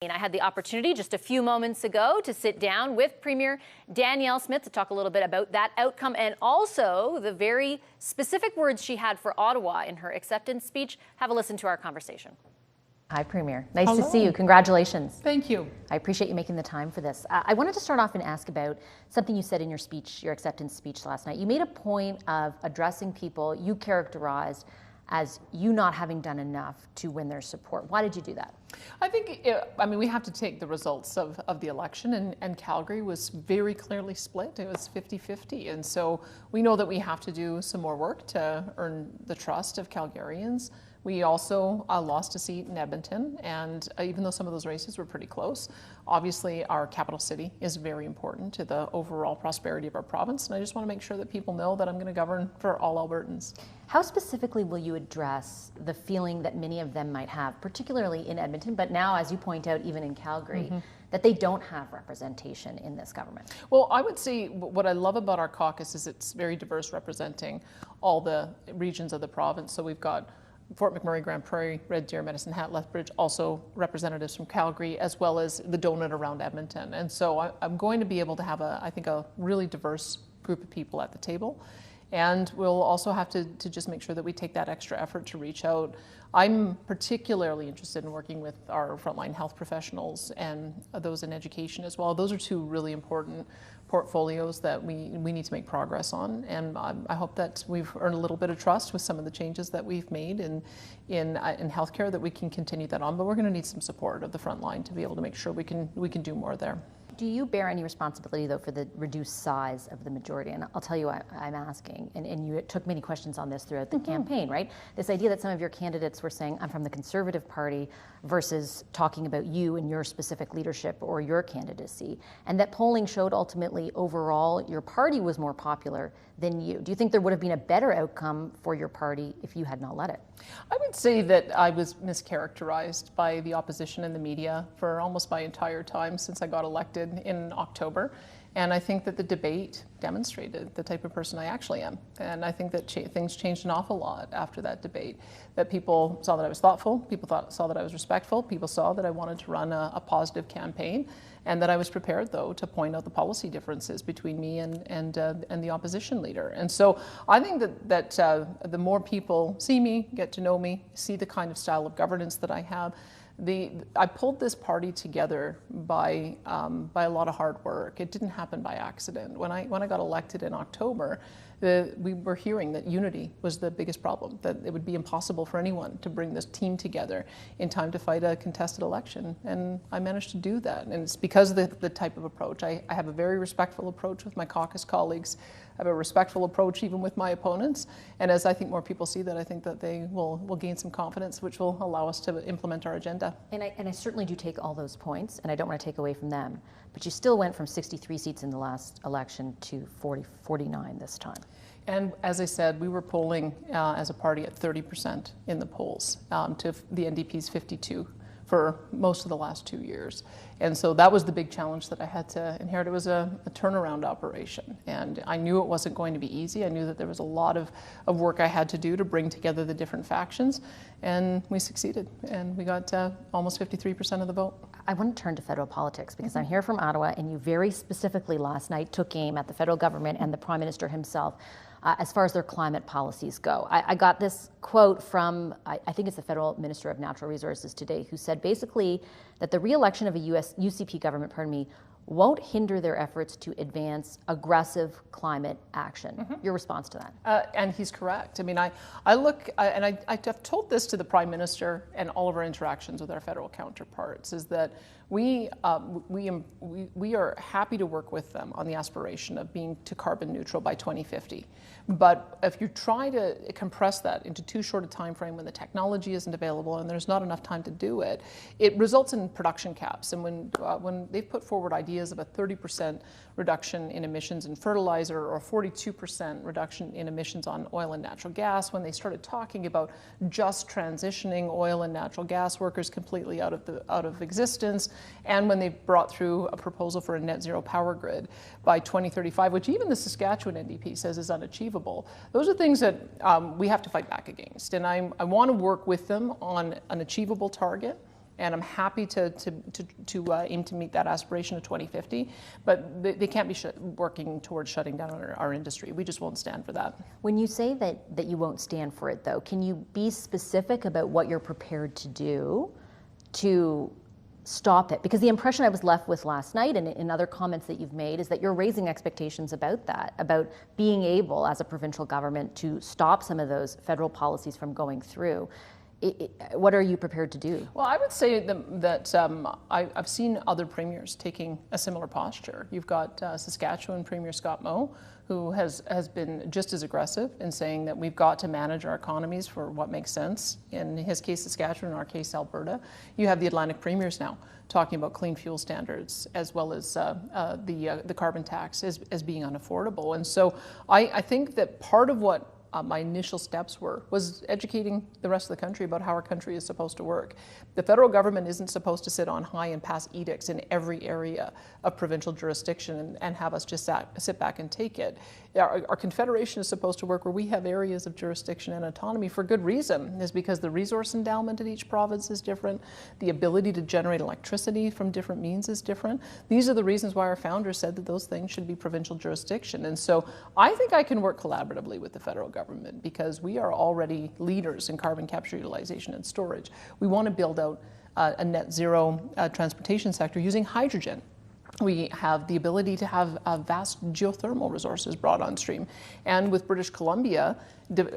I had the opportunity just a few moments ago to sit down with Premier Danielle Smith to talk a little bit about that outcome and also the very specific words she had for Ottawa in her acceptance speech. Have a listen to our conversation. Hi, Premier. Nice Hello. to see you. Congratulations. Thank you. I appreciate you making the time for this. I wanted to start off and ask about something you said in your speech, your acceptance speech last night. You made a point of addressing people you characterized as you not having done enough to win their support. Why did you do that? I think, we have to take the results of the election, and Calgary was very clearly split. It was 50-50. And so we know that we have to do some more work to earn the trust of Calgarians. We also lost a seat in Edmonton, and even though some of those races were pretty close, obviously our capital city is very important to the overall prosperity of our province, and I just want to make sure that people know that I'm going to govern for all Albertans. How specifically will you address the feeling that many of them might have, particularly in Edmonton, but now, as you point out, even in Calgary, that they don't have representation in this government? Well, I would say what I love about our caucus is it's very diverse, representing all the regions of the province. So we've got Fort McMurray, Grand Prairie, Red Deer, Medicine Hat, Lethbridge, also representatives from Calgary, as well as the donut around Edmonton. And so I'm going to be able to have, I think, a really diverse group of people at the table. And we'll also have to just make sure that we take that extra effort to reach out. I'm particularly interested in working with our frontline health professionals and those in education as well. Those are two really important portfolios that we need to make progress on, and I hope that we've earned a little bit of trust with some of the changes that we've made in healthcare, that we can continue that on. But we're going to need some support of the front line to be able to make sure we can do more there. Do you bear any responsibility, though, for the reduced size of the majority? And I'll tell you why I'm asking, and you took many questions on this throughout the campaign, right? This idea that some of your candidates were saying, I'm from the Conservative Party, versus talking about you and your specific leadership or your candidacy, and that polling showed ultimately overall your party was more popular than you. Do you think there would have been a better outcome for your party if you had not led it? I would say that I was mischaracterized by the opposition and the media for almost my entire time since I got elected in October. And I think that the debate demonstrated the type of person I actually am. And I think that things changed an awful lot after that debate. That people saw that I was thoughtful, people saw that I was respectful, people saw that I wanted to run a positive campaign, and that I was prepared, though, to point out the policy differences between me and the opposition leader. And so I think that the more people see me, get to know me, see the kind of style of governance that I have, I pulled this party together by a lot of hard work. It didn't happen by accident. When I got elected in October, we were hearing that unity was the biggest problem, that it would be impossible for anyone to bring this team together in time to fight a contested election. And I managed to do that. And it's because of the type of approach. I have a very respectful approach with my caucus colleagues. I have a respectful approach even with my opponents. And as I think more people see that, I think that they will gain some confidence, which will allow us to implement our agenda. And I certainly do take all those points, and I don't want to take away from them. But you still went from 63 seats in the last election to 49 this time. And as I said, we were polling as a party at 30% in the polls to the NDP's 52% for most of the last 2 years. And so that was the big challenge that I had to inherit. It was a turnaround operation. And I knew it wasn't going to be easy. I knew that there was a lot of work I had to do to bring together the different factions. And we succeeded. And we got almost 53% of the vote. I want to turn to federal politics because I'm here from Ottawa, and you very specifically last night took aim at the federal government and the Prime Minister himself as far as their climate policies go. I got this quote from, I think it's the Federal Minister of Natural Resources today, who said basically that the re-election of a UCP government, won't hinder their efforts to advance aggressive climate action. Your response to that? And he's correct. I mean, I've told this to the Prime Minister and all of our interactions with our federal counterparts, is that we are happy to work with them on the aspiration of being to carbon neutral by 2050. But if you try to compress that into too short a time frame when the technology isn't available and there's not enough time to do it, it results in production caps. And when they've put forward ideas of a 30% reduction in emissions in fertilizer or 42% reduction in emissions on oil and natural gas, when they started talking about just transitioning oil and natural gas workers completely out of existence, and when they brought through a proposal for a net zero power grid by 2035, which even the Saskatchewan NDP says is unachievable, those are things that we have to fight back against. And I want to work with them on an achievable target And I'm happy to aim to meet that aspiration of 2050, but they can't be working towards shutting down our industry. We just won't stand for that. When you say that you won't stand for it, though, can you be specific about what you're prepared to do to stop it? Because the impression I was left with last night and in other comments that you've made is that you're raising expectations about that, about being able as a provincial government to stop some of those federal policies from going through. What are you prepared to do? Well, I would say that I've seen other premiers taking a similar posture. You've got Saskatchewan Premier Scott Moe, who has been just as aggressive in saying that we've got to manage our economies for what makes sense. In his case, Saskatchewan, in our case, Alberta. You have the Atlantic premiers now talking about clean fuel standards as well as the carbon tax as being unaffordable. And so I think that part of what my initial steps was educating the rest of the country about how our country is supposed to work. The federal government isn't supposed to sit on high and pass edicts in every area of provincial jurisdiction and have us just sit back and take it. Our confederation is supposed to work where we have areas of jurisdiction and autonomy for good reason, is because the resource endowment at each province is different, the ability to generate electricity from different means is different. These are the reasons why our founders said that those things should be provincial jurisdiction. And so I think I can work collaboratively with the federal government because we are already leaders in carbon capture, utilization, and storage. We want to build out a net zero transportation sector using hydrogen. We have the ability to have vast geothermal resources brought on stream. And with British Columbia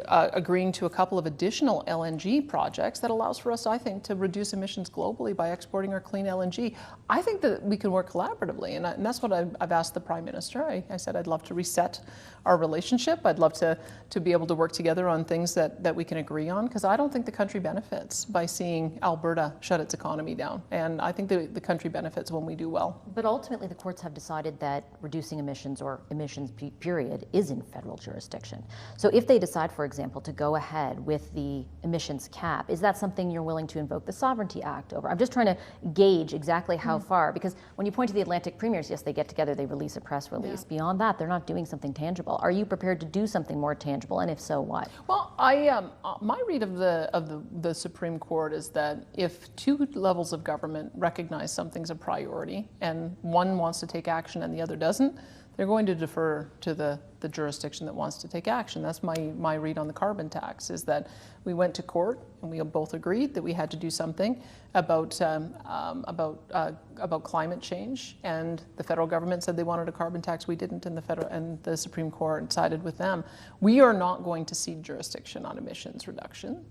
agreeing to a couple of additional LNG projects, that allows for us, I think, to reduce emissions globally by exporting our clean LNG. I think that we can work collaboratively, and that's what I've asked the Prime Minister. I said I'd love to reset our relationship. I'd love to be able to work together on things that we can agree on, because I don't think the country benefits by seeing Alberta shut its economy down. And I think the country benefits when we do well. But ultimately, the courts have decided that reducing emissions or emissions period is in federal jurisdiction. So if they decide, for example, to go ahead with the emissions cap, is that something you're willing to invoke the Sovereignty Act over? I'm just trying to gauge exactly how far, because when you point to the Atlantic premiers, yes, they get together, they release a press release. Yeah. Beyond that, they're not doing something tangible. Are you prepared to do something more tangible, and if so, what? Well, my read of the Supreme Court is that if two levels of government recognize something's a priority and one wants to take action and the other doesn't, they're going to defer to the jurisdiction that wants to take action. That's my read on the carbon tax, is that we went to court and we both agreed that we had to do something about climate change, and the federal government said they wanted a carbon tax. We didn't, and the Supreme Court sided with them. We are not going to cede jurisdiction on emissions reduction.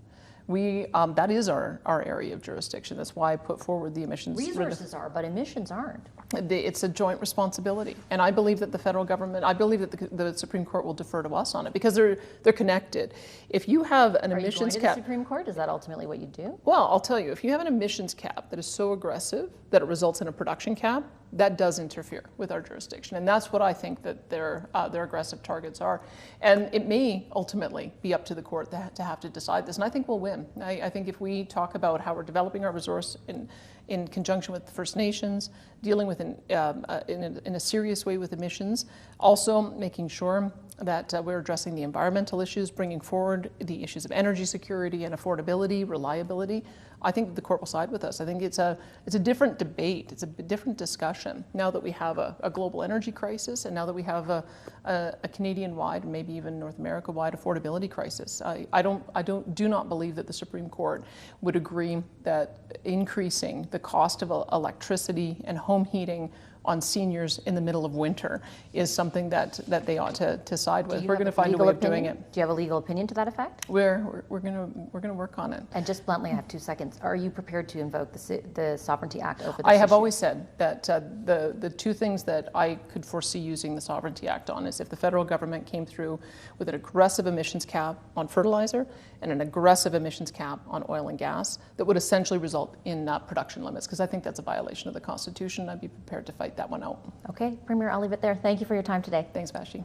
That is our area of jurisdiction. That's why I put forward the emissions. Resources are, but emissions aren't. It's a joint responsibility, and I believe that the federal government, I believe that the Supreme Court will defer to us on it, because they're connected. If you have an emissions cap, are you going to the Supreme Court? Is that ultimately what you do? Well, I'll tell you, if you have an emissions cap that is so aggressive that it results in a production cap, that does interfere with our jurisdiction, and that's what I think that their aggressive targets are. And it may ultimately be up to the court to have to decide this, and I think we'll win. I think if we talk about how we're developing our resource in conjunction with the First Nations, dealing with in a serious way with emissions, also making sure that we're addressing the environmental issues, bringing forward the issues of energy security and affordability, reliability, I think the court will side with us. I think it's a different debate. It's a different discussion now that we have a global energy crisis, and now that we have a Canadian-wide, maybe even North America-wide affordability crisis. I do not believe that the Supreme Court would agree that increasing the cost of electricity and home heating on seniors in the middle of winter is something that they ought to side with. We're going to find a way of doing it. Do you have a legal opinion to that effect? We're going to work on it. And just bluntly, I have 2 seconds. Are you prepared to invoke the Sovereignty Act over this I have issue? always said that the two things that I could foresee using the Sovereignty Act on is if the federal government came through with an aggressive emissions cap on fertilizer and an aggressive emissions cap on oil and gas that would essentially result in production limits, because I think that's a violation of the Constitution. I'd be prepared to fight that one out. Okay, Premier, I'll leave it there. Thank you for your time today. Thanks, Vashti.